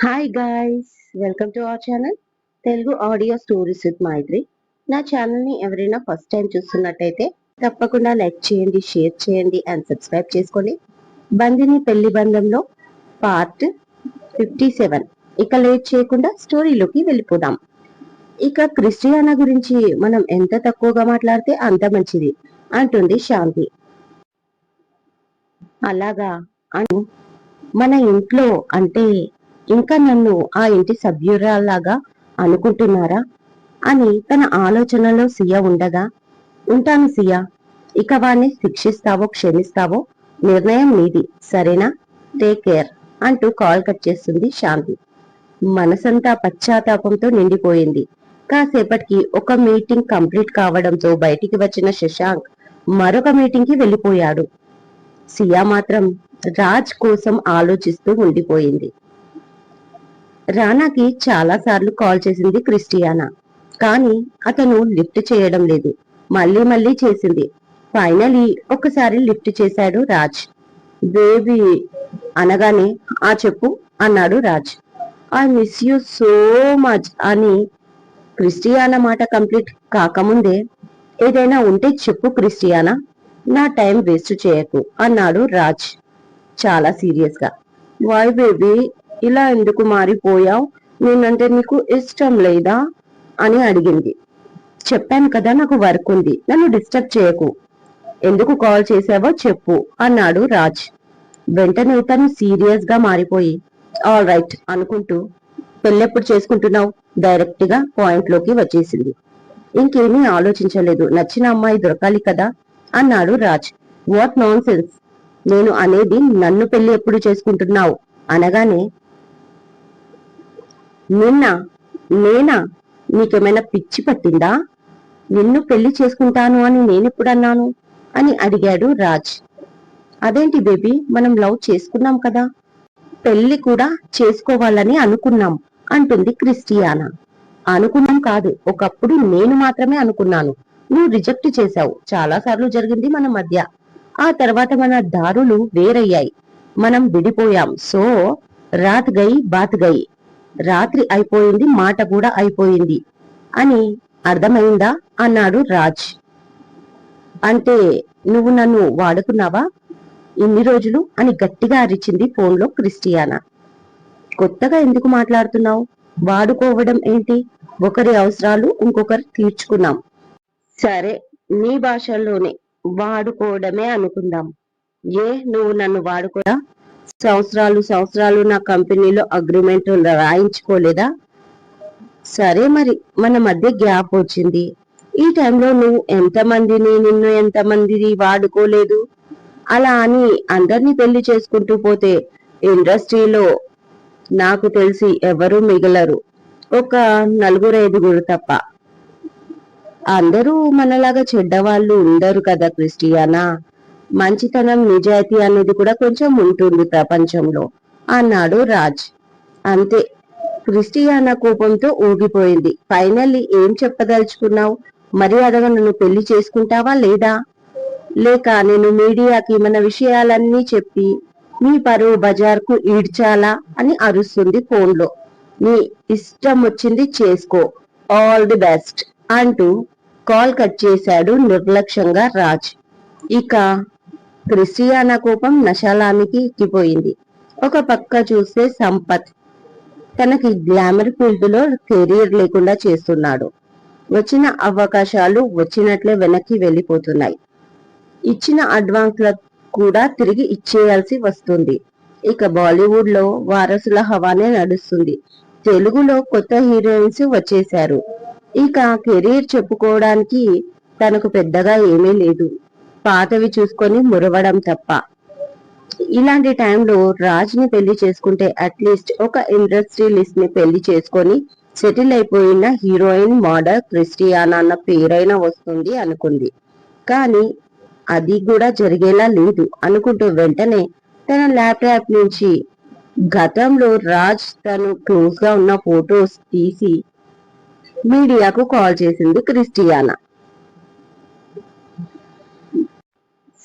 Hi guys, welcome to our channel Telugu audio stories with Maitri. నా ఛానల్ని ఎవరైనా ఫస్ట్ టైం చూస్తున్నట్టయితే తప్పకుండా లైక్ చేయండి, షేర్ చేయండి అండ్ సబ్స్క్రైబ్ చేసుకోండి. బందిని పెళ్లి బంధంలో పార్ట్ 57. ఇక లేట్ చేయకుండా స్టోరీలోకి వెళ్ళిపోదాం. ఇక క్రిస్టియానా గురించి మనం ఎంత తక్కువగా మాట్లాడితే అంత మంచిది అంటుంది శాంతి. అలాగా అను, మన ఇంట్లో అంటే ఇంకా నన్ను ఆ ఇంటి సభ్యురాల్లాగా అనుకుంటున్నారా అని తన ఆలోచనలో సియా ఉండగా, ఉంటాను సియా, ఇక వాణ్ణి శిక్షిస్తావో క్షమిస్తావో నిర్ణయం నీది, సరేనా? టేక్ కేర్ అంటూ కాల్ కట్ చేస్తుంది శాంతి. మనసంతా పశ్చాత్తాపంతో నిండిపోయింది. కాసేపటికి ఒక మీటింగ్ కంప్లీట్ కావడంతో బయటికి వచ్చిన శశాంక్ మరొక మీటింగ్ కి వెళ్లిపోయాడు. సియా మాత్రం రాజ్ కోసం ఆలోచిస్తూ ఉండిపోయింది. రానాకి చాలా సార్లు కాల్ చేసింది క్రిస్టియానా, కానీ అతను లిఫ్ట్ చేయడం లేదు. మళ్ళీ మళ్ళీ చేసింది. ఫైనలీ ఒకసారి లిఫ్ట్ చేశాడు రాజ్. బేబీ అనగానే ఆ చెప్పు అన్నాడు Raj. I miss you so much అని క్రిస్టియానా మాట కంప్లీట్ కాకముందే, ఏదైనా ఉంటే చెప్పు క్రిస్టియానా, నా టైం వేస్ట్ చేయకు అన్నాడు రాజ్ చాలా సీరియస్ గా. వై బేబీ, ఇలా ఎందుకు మారిపోయావు? నేనంటే నీకు ఇష్టం లేదా అని అడిగింది. చెప్పాను కదా నాకు వర్క్ ఉంది, నన్ను డిస్టర్బ్ చేయకు. ఎందుకు కాల్ చేసావో చెప్పు అన్నాడు రాజ్. వెంటనే తను సీరియస్ గా మారిపోయి ఆల్ రైట్ అనుకుంటూ, పెళ్ళెప్పుడు చేసుకుంటున్నావు డైరెక్ట్ గా పాయింట్ లోకి వచ్చేసింది. ఇంకేమీ ఆలోచించలేదు. నచ్చిన అమ్మాయి దొరకాలి కదా అన్నాడు రాజ్. వాట్ నాన్ సెన్స్, నేను అనేది నన్ను పెళ్లి ఎప్పుడు చేసుకుంటున్నావు అనగానే, నిన్న నేనా? నీకేమైనా పిచ్చి పట్టిందా? నిన్ను పెళ్లి చేసుకుంటాను అని నేనెప్పుడు అన్నాను అని అడిగాడు రాజ్. అదేంటి బేబీ, మనం లవ్ చేసుకున్నాం కదా, పెళ్లి కూడా చేసుకోవాలని అనుకున్నాం అంటుంది క్రిస్టియానా. అనుకున్నాం కాదు, ఒకప్పుడు నేను మాత్రమే అనుకున్నాను. నువ్వు రిజెక్ట్ చేశావు. చాలా సార్లు జరిగింది మన మధ్య. ఆ తర్వాత మన దారులు వేరయ్యాయి, మనం విడిపోయాం. సో రాత్ గయి బాత్ గయి, రాత్రి అయిపోయింది, మాట కూడా అయిపోయింది అని అర్థమైందా అన్నాడు రాజ్. అంటే నువ్వు నన్ను వాడుకున్నావా ఇన్ని రోజులు అని గట్టిగా అరిచింది ఫోన్లో క్రిస్టియానా. కొత్తగా ఎందుకు మాట్లాడుతున్నావు? వాడుకోవడం ఏంటి? ఒకరి అవసరాలు ఇంకొకరు తీర్చుకున్నాం. సరే, నీ భాషల్లోనే వాడుకోవడమే అనుకుందాం. ఏ నువ్వు నన్ను వాడుకోరా? సంవత్సరాలు సంవత్సరాలు నా కంపెనీలో అగ్రిమెంట్ రాయించుకోలేదా? సరే మరి మన మధ్య గ్యాప్ వచ్చింది. ఈ టైంలో నువ్వు ఎంతమందిని, నిన్ను ఎంతమందిని వాడుకోలేదు? అలా అని అందరినీ పెళ్లి చేసుకుంటూ పోతే ఇండస్ట్రీలో నాకు తెలిసి ఎవరూ మిగలరు, ఒక నలుగురు ఐదుగురు తప్ప. అందరూ మనలాగా చెడ్డవాళ్ళు ఉండరు కదా క్రిస్టియానా. మంచితనం, నిజాయితీ అనేది కూడా కొంచెం ఉంటుంది ప్రపంచంలో అన్నాడు రాజ్. అంతే, క్రిస్టియానా కోపంతో ఊగిపోయింది. ఫైనల్లీ ఏం చెప్పదలుచుకున్నావు? మర్యాదగా నన్ను పెళ్లి చేసుకుంటావా లేదా, లేక నేను మీడియాకి మన విషయాలన్నీ చెప్పి నీ పరువు బజార్కు ఈడ్చాలా అని అరుస్తుంది ఫోన్లో. నీ ఇష్టం వచ్చింది చేసుకో, ఆల్ ది బెస్ట్ అంటూ కాల్ కట్ చేశాడు నిర్లక్ష్యంగా రాజ్. ఇక క్రిస్టియానా కోపం నశాలానికి ఎక్కిపోయింది. ఒక పక్క చూస్తే సంపత్ తనకి గ్లామర్ ఫీల్డ్ లో కెరీర్ లేకుండా చేస్తున్నాడు. వచ్చిన అవకాశాలు వచ్చినట్లే వెనక్కి వెళ్ళిపోతున్నాయి. ఇచ్చిన అడ్వాన్స్లకు కూడా తిరిగి ఇచ్చేయాల్సి వస్తుంది. ఇక బాలీవుడ్ లో వారసుల హవానే నడుస్తుంది. తెలుగులో కొత్త హీరోయిన్స్ వచ్చేశారు. ఇక కెరీర్ చెప్పుకోవడానికి తనకు పెద్దగా ఏమీ లేదు, పాతవి చూసుకొని మురవడం తప్ప. ఇలాంటి టైంలో రాజ్ ని పెళ్లి చేసుకుంటే అట్లీస్ట్ ఒక ఇండస్ట్రియలిస్ట్ ని పెళ్లి చేసుకొని సెటిల్ అయిపోయిన హీరోయిన్ మోడల్ క్రిస్టియానా అన్న పేరైనా వస్తుంది అనుకుంది. కానీ అది కూడా జరిగేలా లేదు అనుకుంటూ వెంటనే తన ల్యాప్టాప్ నుంచి గతంలో రాజ్ తను క్లోజ్ గా ఉన్న ఫొటోస్ తీసి మీడియాకు కాల్ చేసింది క్రిస్టియానా.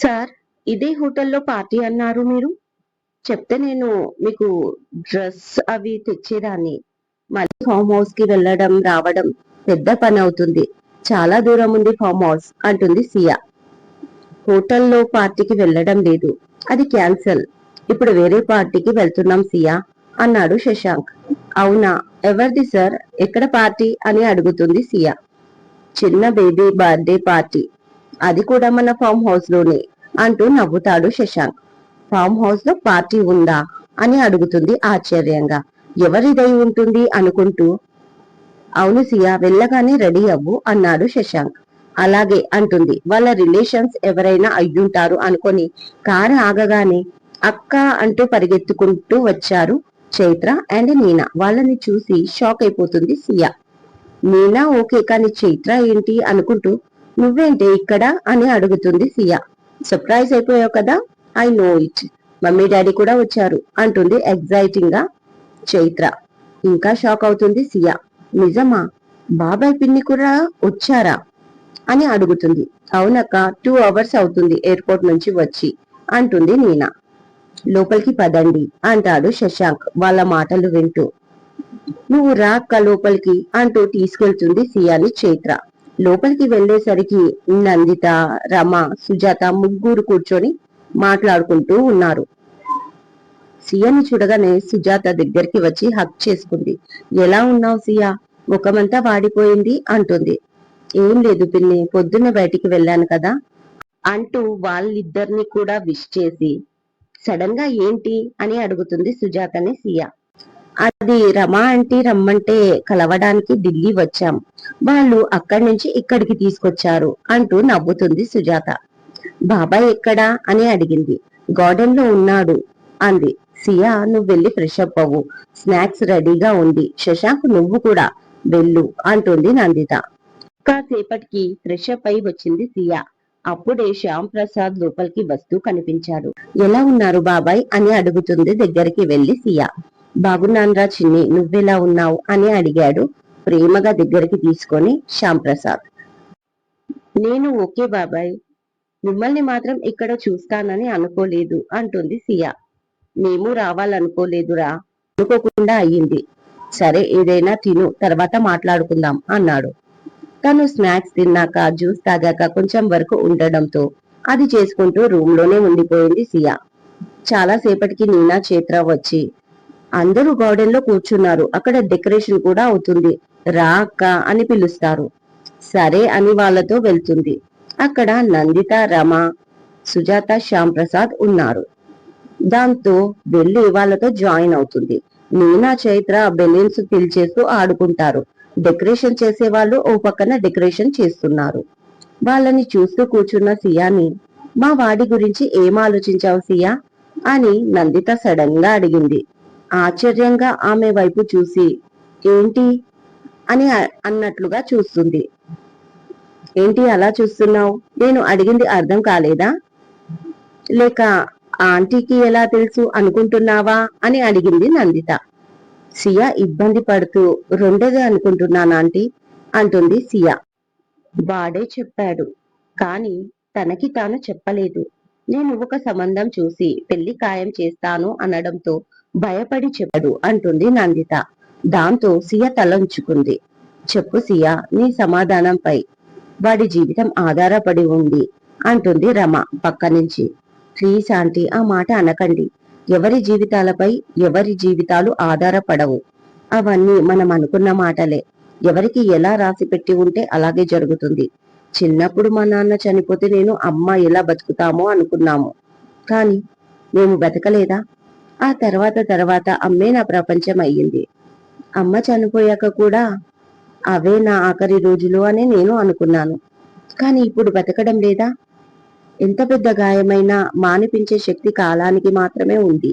సార్, ఇదే హోటల్లో పార్టీ అన్నారు మీరు, చెప్తే నేను మీకు డ్రెస్ అవి తెచ్చేదాన్ని. మళ్ళీ ఫామ్ హౌస్ కి వెళ్ళడం రావడం పెద్ద పని అవుతుంది. చాలా దూరం ఉంది ఫామ్ హౌస్ అంటుంది సియా. హోటల్లో పార్టీకి వెళ్ళడం లేదు, అది క్యాన్సల్. ఇప్పుడు వేరే పార్టీకి వెళ్తున్నాం సియా అన్నాడు శశాంక్. అవునా, ఎవరిది సార్, ఎక్కడ పార్టీ అని అడుగుతుంది సియా. చిన్న బేబీ బర్త్డే పార్టీ, అది కూడా మన ఫామ్ హౌస్ లోనే అంటూ నవ్వుతాడు శశాంక్. ఫామ్ హౌస్ లో పార్టీ ఉందా అని అడుగుతుంది ఆశ్చర్యంగా. ఎవరిదై ఉంటుంది అనుకుంటూ. అవును సియా, వెళ్ళగానే రెడీ అవ్వు అన్నాడు శశాంక్. అలాగే అంటుంది. వాళ్ళ రిలేషన్స్ ఎవరైనా అయ్యుంటారు అనుకొని కారు ఆగగానే అక్క అంటూ పరిగెత్తుకుంటూ వచ్చారు చైత్ర అండ్ నీనా. వాళ్ళని చూసి షాక్ అయిపోతుంది సియా. నీనా ఓకే, కానీ చైత్ర ఏంటి అనుకుంటూ నువ్వేంటి ఇక్కడ అని అడుగుతుంది సియా. సర్ప్రైజ్ అయిపోయావు కదా. I know it, mummy daddy కూడా వచ్చారు అంటుంది ఎగ్జైటింగ్ గా చైత్ర. ఇంకా షాక్ అవుతుంది సియా. నిజమా, బాబాయ్ పిన్ని కూడా వచ్చారా అని అడుగుతుంది. అవునక్క, 2 అవర్స్ అవుతుంది ఎయిర్పోర్ట్ నుంచి వచ్చి అంటుంది నీనా. లోపలికి పదండి అంటాడు శశాంక్ వాళ్ళ మాటలు వింటూ. నువ్వు రా అక్క లోపలికి అంటూ తీసుకెళ్తుంది సియాని చైత్ర. లోపలికి వెళ్లేసరికి నందిత, రమ, సుజాత ముగ్గురు కూర్చొని మాట్లాడుకుంటూ ఉన్నారు. సియాని చూడగానే సుజాత దగ్గరికి వచ్చి హక్ చేసుకుంది. ఎలా ఉన్నావు సియా, ముఖమంతా వాడిపోయింది అంటుంది. ఏం లేదు పిన్ని, పొద్దున్నే బయటికి వెళ్ళాను కదా అంటూ వాళ్ళిద్దరిని కూడా విష్ చేసి సడన్ గా ఏంటి అని అడుగుతుంది సుజాతని సియా. అది రమా ఆంటీ రమ్మంటే కలవడానికి ఢిల్లీ వచ్చాం, వాళ్ళు అక్కడి నుంచి ఇక్కడికి తీసుకొచ్చారు అంటూ నవ్వుతుంది సుజాత. బాబాయ్ ఎక్కడా అని అడిగింది. గార్డెన్ లో ఉన్నాడు అంది. సియా, నువ్వు వెళ్ళి ఫ్రెష్ అప్ అవ్వు, స్నాక్స్ రెడీగా ఉంది. శశాంక్ నువ్వు కూడా వెళ్ళు అంటుంది నందిత. కాసేపటికి ఫ్రెష్ అప్ అయి వచ్చింది సియా. అప్పుడే శ్యామ్ ప్రసాద్ లోపలికి వస్తూ కనిపించాడు. ఎలా ఉన్నారు బాబాయ్ అని అడుగుతుంది దగ్గరికి వెళ్లి సియా. బాగున్నాన్రా చిన్ని, నువ్వెలా ఉన్నావు అని అడిగాడు ప్రేమగా దగ్గరికి తీసుకొని శ్యామ్ ప్రసాద్. నేను ఓకే బాబాయ్, మిమ్మల్ని మాత్రం ఇక్కడ చూస్తానని అనుకోలేదు అంటుంది సియా. మేము రావాలనుకోలేదురా, అనుకోకుండా అయ్యింది. సరే ఏదైనా తిను, తర్వాత మాట్లాడుకుందాం అన్నాడు. తను స్నాక్స్ తిన్నాక జ్యూస్ తాగాక కొంచెం వరకు ఉండడంతో అది చేసుకుంటూ రూమ్ లోనే ఉండిపోయింది సియా. చాలా సేపటికి నీనా చైత్ర వచ్చి అందరూ గార్డెన్ లో కూర్చున్నారు, అక్కడ డెకరేషన్ కూడా అవుతుంది, రా అక్క అని పిలుస్తారు. సరే అని వాళ్ళతో వెళ్తుంది. అక్కడ నందిత, రమ, సుజాత, శ్యామ్ ప్రసాద్ ఉన్నారు. దాంతో వెళ్లి వాళ్ళతో జాయిన్ అవుతుంది. నీనా చైత్ర బెలూన్స్ ఫిల్ చేస్తూ ఆడుకుంటారు. డెకరేషన్ చేసే వాళ్ళు ఓ పక్కన డెకరేషన్ చేస్తున్నారు. వాళ్ళని చూస్తూ కూర్చున్న సియాని, మా వాడి గురించి ఏం ఆలోచించావు సియా అని నందిత సడన్ గా అడిగింది. ఆశ్చర్యంగా ఆమె వైపు చూసి ఏంటి అని అన్నట్లుగా చూస్తుంది. ఏంటి అలా చూస్తున్నావు, నేను అడిగింది అర్థం కాలేదా, లేక ఆంటీకి ఎలా తెలుసు అనుకుంటున్నావా అని అడిగింది నందిత. సియా ఇబ్బంది పడుతూ రెండోదే అనుకుంటున్నాను ఆంటీ అంటుంది సియా. వాడే చెప్పాడు, కానీ తనకి తాను చెప్పలేదు. నేను ఒక సంబంధం చూసి పెళ్లి ఖాయం చేస్తాను అనడంతో భయపడి చెప్పాడు అంటుంది నందిత. దాంతో సియా తలంచుకుంది. చెప్పు సియా, నీ సమాధానంపై వాడి జీవితం ఆధారపడి ఉంది అంటుంది రమ పక్క నుంచి. ప్లీజ్ ఆంటీ, ఆ మాట అనకండి. ఎవరి జీవితాలపై ఎవరి జీవితాలు ఆధారపడవు. అవన్నీ మనం అనుకున్న మాటలే. ఎవరికి ఎలా రాసి పెట్టి ఉంటే అలాగే జరుగుతుంది. చిన్నప్పుడు మా నాన్న చనిపోతే నేను అమ్మ ఎలా బతుకుతామో అనుకున్నాము, కానీ మేము బతకలేదా. ఆ తర్వాత అమ్మే నా ప్రపంచం అయ్యింది. అమ్మ చనిపోయాక కూడా అవే నా ఆఖరి రోజులు అని నేను అనుకున్నాను, కానీ ఇప్పుడు బతకడం లేదా. ఎంత పెద్ద గాయమైనా మానిపించే శక్తి కాలానికి మాత్రమే ఉంది.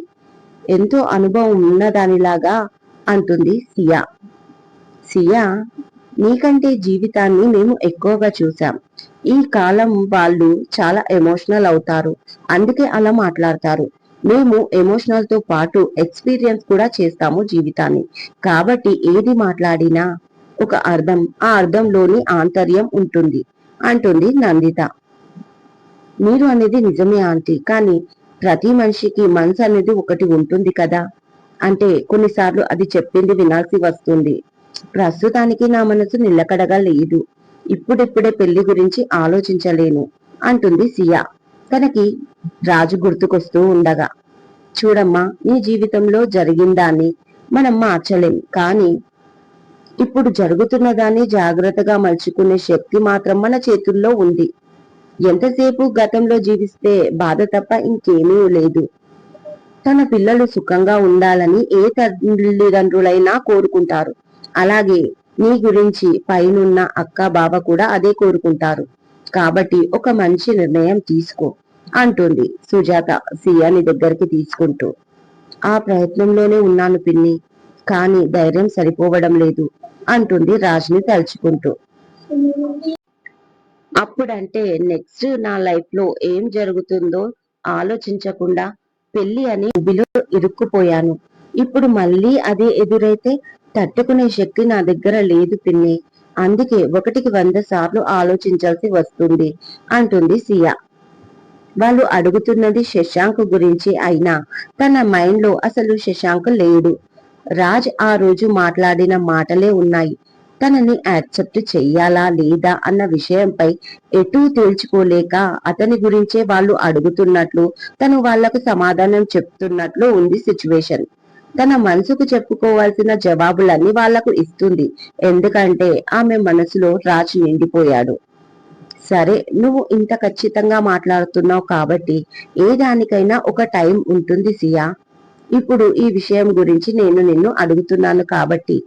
ఎంతో అనుభవం ఉన్నదానిలాగా అంటుంది సియా. సియా, నీకంటే జీవితాన్ని మేము ఎక్కువగా చూసాం. ఈ కాలం వాళ్ళు చాలా ఎమోషనల్ అవుతారు, అందుకే అలా మాట్లాడతారు. మేము ఎమోషనల్ తో పాటు ఎక్స్పీరియన్స్ కూడా చేస్తాము జీవితాన్ని. కాబట్టి ఏది మాట్లాడినా ఒక అర్థం, ఆ అర్థంలోని ఆంతర్యం ఉంటుంది అంటుంది నందిత. మీరు అనేది నిజమే ఆంటీ, కానీ ప్రతి మనిషికి మనసు అనేది ఒకటి ఉంటుంది కదా, అంటే కొన్నిసార్లు అది చెప్పింది వినాల్సి వస్తుంది. ప్రస్తుతానికి నా మనసు నిలకడగా లేదు. ఇప్పుడిప్పుడే పెళ్లి గురించి ఆలోచించలేను అంటుంది సియా తనకి రాజు గుర్తుకొస్తూ ఉండగా. చూడమ్మా, నీ జీవితంలో జరిగిందాన్ని మనం మార్చలేం, కానీ ఇప్పుడు జరుగుతున్న దాన్ని జాగ్రత్తగా మలుచుకునే శక్తి మాత్రం మన చేతుల్లో ఉంది. ఎంతసేపు గతంలో జీవిస్తే బాధ తప్ప ఇంకేమీ లేదు. తన పిల్లలు సుఖంగా ఉండాలని ఏ తల్లిదండ్రులైనా కోరుకుంటారు. అలాగే నీ గురించి పైనున్న అక్క బావ కూడా అదే కోరుకుంటారు. కాబట్టి ఒక మంచి నిర్ణయం తీసుకో అంటుంది సుజాత సియాని దగ్గరికి తీసుకుంటూ. ఆ ప్రయత్నంలోనే ఉన్నాను పిన్ని, కానీ ధైర్యం సరిపోవడం లేదు అంటుంది రాజ్ని తలుచుకుంటూ. అప్పుడంటే నెక్స్ట్ నా లైఫ్ లో ఏం జరుగుతుందో ఆలోచించకుండా పెళ్లి అని ఊబిలో ఇరుక్కుపోయాను. ఇప్పుడు మళ్ళీ అదే ఎదురైతే తట్టుకునే శక్తి నా దగ్గర లేదు పిన్ని. అందుకే 1కి 100 సార్లు ఆలోచించాల్సి వస్తుంది అంటుంది సియా. వాళ్ళు అడుగుతున్నది శశాంక్ గురించి అయినా తన మైండ్ లో అసలు శశాంక్ లేడు. రాజ్ ఆ రోజు మాట్లాడిన మాటలే ఉన్నాయి. తనని యాక్సెప్ట్ చెయ్యాలా లేదా అన్న విషయంపై ఎటూ తేల్చుకోలేక అతని గురించే వాళ్ళు అడుగుతున్నట్లు తను వాళ్లకు సమాధానం చెప్తున్నట్లు ఉంది సిచ్యువేషన్. తన మనసుకు చెప్పుకోవాల్సిన జవాబులన్నీ వాళ్లకు ఇస్తుంది, ఎందుకంటే ఆమె మనసులో రాజ్ నిండిపోయాడు. సరే, నువ్వు ఇంత ఖచ్చితంగా మాట్లాడుతున్నావు కాబట్టి ఏ దానికైనా ఒక టైం ఉంటుంది సియా. ఇప్పుడు ఈ విషయం గురించి నేను నిన్ను అడుగుతున్నాను కాబట్టి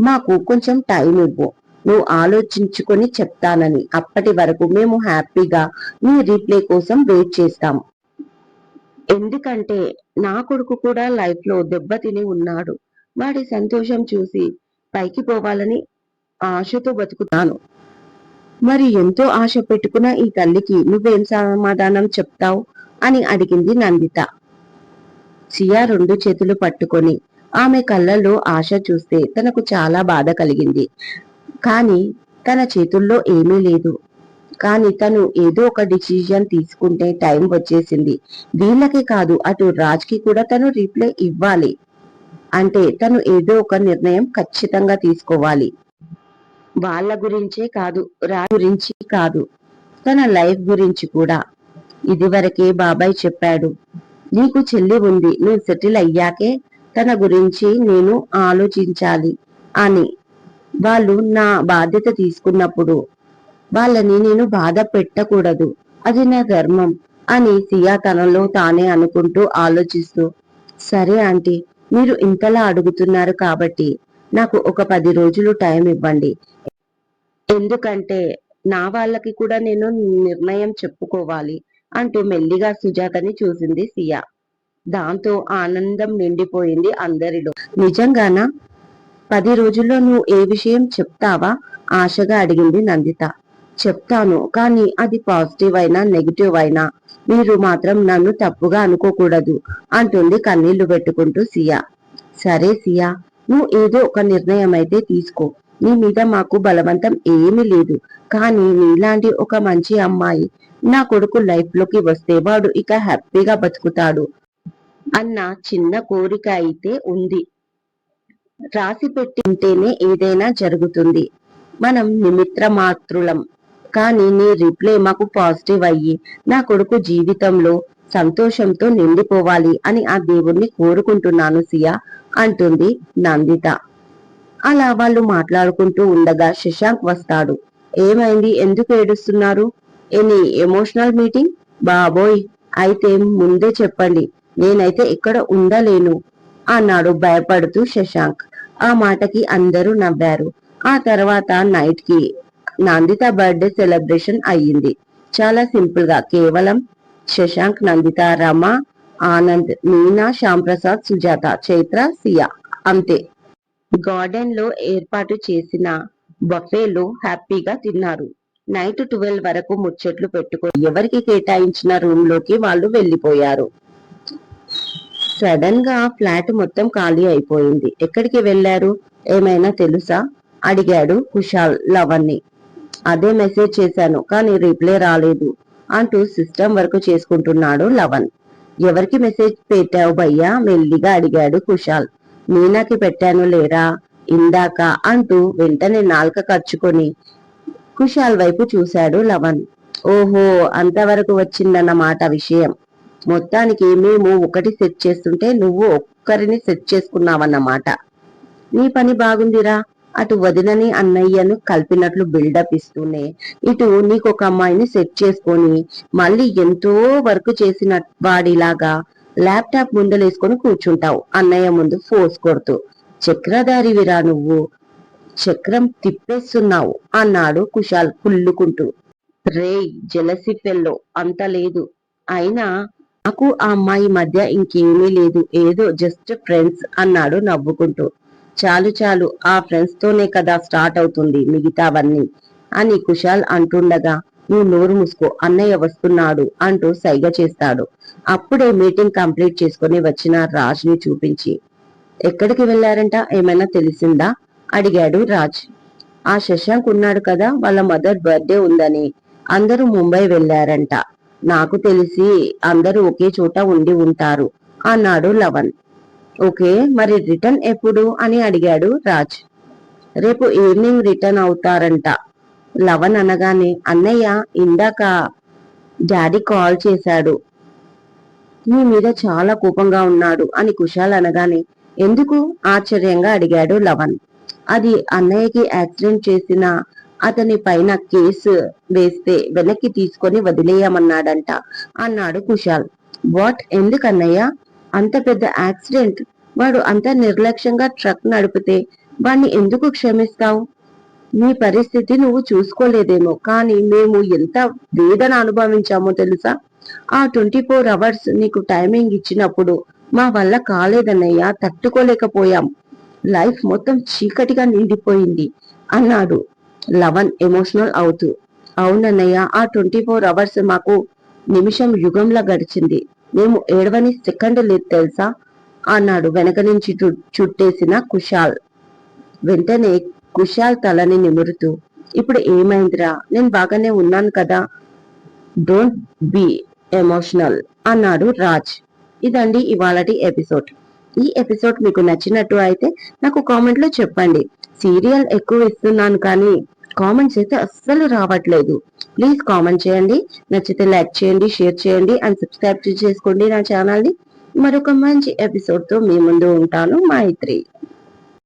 మాకు కొంచెం టైం ఇవ్వు. నువ్వు ఆలోచించుకొని చెప్తానని. అప్పటి వరకు మేము హ్యాపీగా నీ రీప్లే కోసం వెయిట్ చేస్తాం. ఎందుకంటే నా కొడుకు కూడా లైఫ్ లో దెబ్బతిని ఉన్నాడు. వాడి సంతోషం చూసి పైకి పోవాలని ఆశతో బతుకుతాను. మరి ఎంతో ఆశ పెట్టుకున్న ఈ తల్లికి నువ్వేం సమాధానం చెప్తావు అని అడిగింది నందిత. సియా 2 చేతులు పట్టుకొని ఆమె కళ్ళల్లో ఆశ చూస్తే తనకు చాలా బాధ కలిగింది. కానీ తన చేతుల్లో ఏమీ లేదు. కానీ తను ఏదో ఒక డిసిజన్ తీసుకుంటే టైం వచ్చేసింది. వీళ్ళకి కాదు, అటు రాజ్ కి కూడా తను రిప్లై ఇవ్వాలి. అంటే తను ఏదో ఒక నిర్ణయం ఖచ్చితంగా తీసుకోవాలి. వాళ్ళ గురించే కాదు, రాజ్ గురించి కాదు, తన లైఫ్ గురించి కూడా. ఇదివరకే బాబాయ్ చెప్పాడు, నీకు చెల్లి ఉంది, నువ్వు సెటిల్ అయ్యాకే తన గురించి నేను ఆలోచించాలి అని. వాళ్ళు నా బాధ్యత తీసుకున్నప్పుడు వాళ్ళని నేను బాధ పెట్టకూడదు, అది నా ధర్మం అని సియా తనలో తానే అనుకుంటూ ఆలోచిస్తూ, సరే ఆంటీ, మీరు ఇంతలా అడుగుతున్నారు కాబట్టి నాకు ఒక 10 రోజులు టైం ఇవ్వండి. ఎందుకంటే నా వాళ్ళకి కూడా నేను నిర్ణయం చెప్పుకోవాలి అంటూ మెల్లిగా సుజాతని చూసింది సియా. దాంతో ఆనందం నిండిపోయింది అందరిలో. నిజంగానా? 10 రోజుల్లో నువ్వు ఏ విషయం చెప్తావా ఆశగా అడిగింది నందిత. చెప్తాను, కానీ అది పాజిటివ్ అయినా నెగిటివ్ అయినా మీరు మాత్రం నన్ను తప్పుగా అనుకోకూడదు అంటుంది కన్నీళ్లు పెట్టుకుంటూ సియా. సరే సియా, నువ్వు ఏదో ఒక నిర్ణయం అయితే తీసుకో. నీ మీద మాకు బలవంతం ఏమీ లేదు. కానీ నీలాంటి ఒక మంచి అమ్మాయి నా కొడుకు లైఫ్ లోకి వస్తే వాడు ఇక హ్యాపీగా బతుకుతాడు అన్న చిన్న కోరిక అయితే ఉంది. రాసి పెట్టి ఉంటేనే ఏదైనా జరుగుతుంది. మనం నిమిత్ర మాత్రులం. కానీ నీ రిప్లై మాకు పాజిటివ్ అయ్యి నా కొడుకు జీవితంలో సంతోషంతో నిండిపోవాలి అని ఆ దేవుణ్ణి కోరుకుంటున్నాను సియా అంటుంది నందిత. అలా వాళ్ళు మాట్లాడుకుంటూ ఉండగా శశాంక్ వస్తాడు. ఏమైంది, ఎందుకు ఏడుస్తున్నారు? Any emotional meeting? బాబోయ్, అయితే ముందే చెప్పండి, నేనైతే ఇక్కడ ఉండలేను అన్నాడు భయపడుతూ శశాంక్. ఆ మాటకి అందరూ నవ్వారు. ఆ తర్వాత నైట్ కి నందిత బర్త్డే సెలబ్రేషన్ అయ్యింది. చాలా సింపుల్ గా, కేవలం శశాంక్, నందిత, రమ, ఆనంద్, మీనా, శ్యాంప్రసాద్, సుజాత, చైత్ర, సియా, అంతే. గార్డెన్ లో ఏర్పాటు చేసిన బఫేలో హ్యాపీగా తిన్నారు. నైట్ 12 వరకు ముచ్చట్లు పెట్టుకొని ఎవరికి కేటాయించిన రూమ్ లోకి వాళ్ళు వెళ్లిపోయారు. సడన్ గా ఫ్లాట్ మొత్తం ఖాళీ అయిపోయింది. ఎక్కడికి వెళ్లారు, ఏమైనా తెలుసా అడిగాడు కుశాల్ లవన్ని. అదే మెసేజ్ చేశాను, కానీ రిప్లై రాలేదు అంటూ సిస్టమ్ వర్క్ చేసుకుంటున్నాడు లవన్. ఎవరికి మెసేజ్ పెట్టావు భయ్యా మెల్లిగా అడిగాడు కుశాల్. మీనాకి పెట్టాను లేరా ఇందాక అంటూ వెంటనే నాల్క ఖర్చుకొని కుశాల్ వైపు చూశాడు లవన్. ఓహో, అంతవరకు వచ్చిందన్నమాట విషయం. మొత్తానికి మేము ఒకటి సెట్ చేస్తుంటే నువ్వు ఒక్కరిని సెట్ చేసుకున్నావన్నమాట. నీ పని బాగుందిరా. అటు వదినని అన్నయ్యను కలిపినట్లు బిల్డప్ ఇస్తూనే ఇటు నీకొక అమ్మాయిని సెట్ చేసుకొని మళ్ళీ ఎంతో వర్క్ చేసిన వాడిలాగా ల్యాప్టాప్ ముందలేసుకొని కూర్చుంటావు అన్నయ్య ముందు ఫోర్స్ కొడుతూ. చక్రధారివిరా నువ్వు, చక్రం తిప్పేస్తున్నావు అన్నాడు కుశాల్ కుళ్ళుకుంటూ. రేయ్ జెలసి ఫెల్లో, అంత లేదు. అయినా నాకు ఆ అమ్మాయి మధ్య ఇంకేమీ లేదు, ఏదో జస్ట్ ఫ్రెండ్స్ అన్నాడు నవ్వుకుంటూ. చాలు చాలు, ఆ ఫ్రెండ్స్ తోనే కదా స్టార్ట్ అవుతుంది మిగతావన్నీ అని కుశాల్ అంటుండగా నువ్వు నోరు మూసుకో, అన్నయ్య వస్తున్నాడు అంటూ సైగ చేస్తాడు. అప్పుడే మీటింగ్ కంప్లీట్ చేసుకుని వచ్చిన రాజ్ ని చూపించి, ఎక్కడికి వెళ్లారంట, ఏమైనా తెలిసిందా అడిగాడు రాజ్. ఆ శశాంక్ ఉన్నాడు కదా, వాళ్ళ మదర్ బర్త్డే ఉందని అందరూ ముంబై వెళ్లారంట. నాకు తెలిసి అందరూ ఒకే చోట ఉండి ఉంటారు అన్నాడు లవన్. ఓకే, మరి రిటర్న్ ఎప్పుడు అని అడిగాడు రాజ్. రేపు ఈవినింగ్ రిటర్న్ అవుతారంట. లవన్ అనగానే అన్నయ్య ఇందాక డాడీ కాల్ చేశాడు, నీ మీద చాలా కోపంగా ఉన్నాడు అని కుశాల్ అనగానే ఎందుకు ఆశ్చర్యంగా అడిగాడు లవన్. అది అన్నయ్యకి యాక్సిడెంట్ చేసిన అతని పైన కేసు వేస్తే వెనక్కి తీసుకొని వదిలేయమన్నాడంట అన్నాడు కుశాల్. వాట్, ఎందుకన్నయ్య? అంత పెద్ద యాక్సిడెంట్, వాడు అంత నిర్లక్ష్యంగా ట్రక్ నడిపితే వాణ్ణి ఎందుకు క్షమిస్తావు? నీ పరిస్థితి నువ్వు చూసుకోలేదేమో, కానీ మేము ఎంత వేదన అనుభవించామో తెలుసా? ఆ 24 అవర్స్ నీకు టైమింగ్ ఇచ్చినప్పుడు మా వల్ల కాలేదన్నయ్య, తట్టుకోలేకపోయాం. లైఫ్ మొత్తం చీకటిగా నిండిపోయింది అన్నాడు లవన్ ఎమోషనల్ అవుతూ. అవునన్నయ్య, ఆ 24 అవర్స్ మాకు నిమిషం యుగంలా గడిచింది. మేము ఏడవని సెకండ్ లేదు తెలుసా అన్నాడు వెనక నుంచి చుట్టేసిన కుశాల్. వెంటనే కుశాల్ తలని నిమురుతూ, ఇప్పుడు ఏమైందిరా, నేను బాగానే ఉన్నాను కదా, డోంట్ బి ఎమోషనల్ అన్నాడు రాజ్. ఇదండి ఇవాళటి ఎపిసోడ్. ఈ ఎపిసోడ్ మీకు నచ్చినట్టు అయితే నాకు కామెంట్ లో చెప్పండి. సీరియల్ ఎక్కువ ఇస్తున్నాను కానీ కామెంట్స్ అయితే అస్సలు రావట్లేదు. ప్లీజ్ కామెంట్ చేయండి, నచ్చితే లైక్ చేయండి, షేర్ చేయండి అండ్ సబ్స్క్రైబ్ చేసుకోండి నా ఛానల్ ని. మరొక మంచి ఎపిసోడ్ తో మీ ముందు ఉంటాను. మైత్రి.